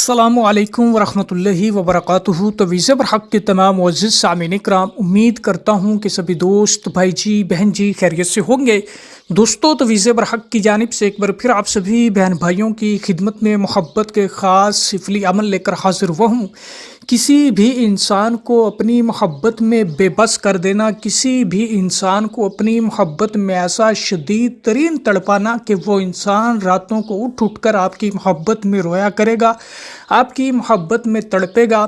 السلام علیکم ورحمۃ اللہ وبرکاتہ۔ تو ویزے پر حق کے تمام معزز سامعین کرام، امید کرتا ہوں کہ سبھی دوست بھائی جی بہن جی خیریت سے ہوں گے۔ دوستو، تو ویزے پر حق کی جانب سے ایک بار پھر آپ سبھی بہن بھائیوں کی خدمت میں محبت کے خاص سفلی عمل لے کر حاضر ہوا ہوں۔ کسی بھی انسان کو اپنی محبت میں بے بس کر دینا، کسی بھی انسان کو اپنی محبت میں ایسا شدید ترین تڑپانا کہ وہ انسان راتوں کو اٹھ اٹھ کر آپ کی محبت میں رویا کرے گا، آپ کی محبت میں تڑپے گا،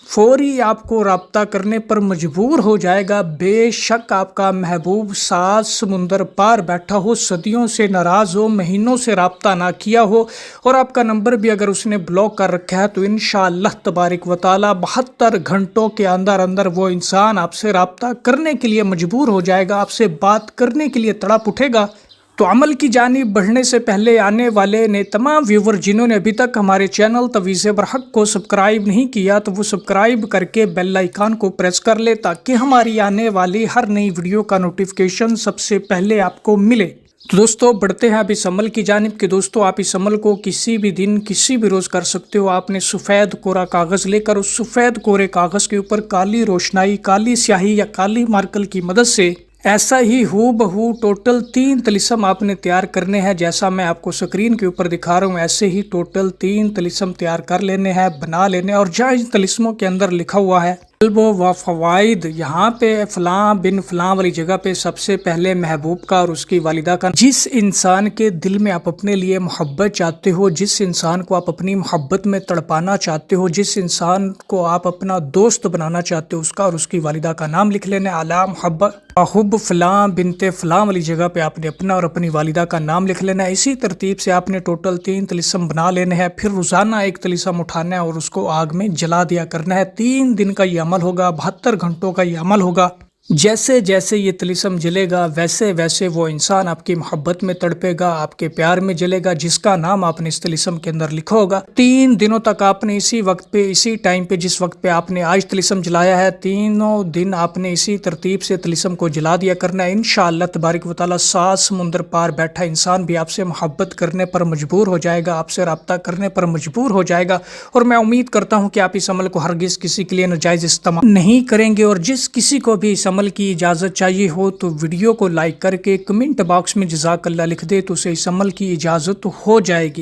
فوری آپ کو رابطہ کرنے پر مجبور ہو جائے گا۔ بے شک آپ کا محبوب 7 سمندر پار بیٹھا ہو، صدیوں سے ناراض ہو، مہینوں سے رابطہ نہ کیا ہو، اور آپ کا نمبر بھی اگر اس نے بلاک کر رکھا ہے، تو انشاءاللہ تبارک و تعالی 72 گھنٹوں کے اندر اندر وہ انسان آپ سے رابطہ کرنے کے لیے مجبور ہو جائے گا، آپ سے بات کرنے کے لیے تڑپ اٹھے گا۔ تو عمل کی جانب بڑھنے سے پہلے آنے والے نے تمام ویور جنہوں نے ابھی تک ہمارے چینل تویزے برحق کو سبسکرائب نہیں کیا، تو وہ سبسکرائب کر کے بیل آئیکن کو پریس کر لے تاکہ ہماری آنے والی ہر نئی ویڈیو کا نوٹیفیکیشن سب سے پہلے آپ کو ملے۔ تو دوستو، بڑھتے ہیں اب اس عمل کی جانب کہ دوستو آپ اس عمل کو کسی بھی دن کسی بھی روز کر سکتے ہو۔ آپ نے سفید کوڑا کاغذ لے کر اس سفید کورے کاغذ کے اوپر کالی روشنائی، کالی سیاہی یا کالی مارکر کی مدد سے ایسا ہی ہو بہو ٹوٹل 3 طلسم آپ نے تیار کرنے ہیں، جیسا میں آپ کو سکرین کے اوپر دکھا رہا ہوں ایسے ہی ٹوٹل 3 طلسم تیار کر لینے ہیں، بنا لینے۔ اور جہاں ان طلسموں کے اندر لکھا ہوا ہے و فوائد، یہاں پہ فلاں بن فلاں والی جگہ پہ سب سے پہلے محبوب کا اور اس کی والدہ کا، جس انسان کے دل میں آپ اپنے لیے محبت چاہتے ہو، جس انسان کو آپ اپنی محبت میں تڑپانا چاہتے ہو، جس انسان کو آپ اپنا دوست بنانا چاہتے ہو، اس کا اور اس کی والدہ کا نام لکھ لینا۔ اعلی محبت حب فلاں بنت فلاں والی جگہ پہ آپ نے اپنا اور اپنی والدہ کا نام لکھ لینا ہے۔ اسی ترتیب سے آپ نے ٹوٹل 3 طلسم بنا لینے ہیں، پھر روزانہ ایک طلسم اٹھانا ہے اور اس کو آگ میں جلا دیا کرنا ہے۔ 3 دن کا یہ عمل ہوگا، 72 گھنٹوں کا یہ عمل ہوگا۔ جیسے جیسے یہ طلسم جلے گا ویسے ویسے وہ انسان آپ کی محبت میں تڑپے گا، آپ کے پیار میں جلے گا، جس کا نام آپ نے اس طلسم کے اندر لکھا ہوگا۔ 3 دنوں تک آپ نے اسی وقت پہ، اسی ٹائم پہ، جس وقت پہ آپ نے آج طلسم جلایا ہے، تینوں دن آپ نے اسی ترتیب سے طلسم کو جلا دیا کرنا ہے۔ انشاءاللہ تبارک و تعالی 7 سمندر پار بیٹھا انسان بھی آپ سے محبت کرنے پر مجبور ہو جائے گا، آپ سے رابطہ کرنے پر مجبور ہو جائے گا۔ اور میں امید کرتا ہوں کہ آپ اس عمل کو ہرگز کسی کے لیے ناجائز استعمال نہیں کریں گے، اور جس کسی کو بھی اس عمل کی اجازت چاہیے ہو تو ویڈیو کو لائک کر کے کمنٹ باکس میں جزاک اللہ لکھ دے، تو اسے اس عمل کی اجازت ہو جائے گی۔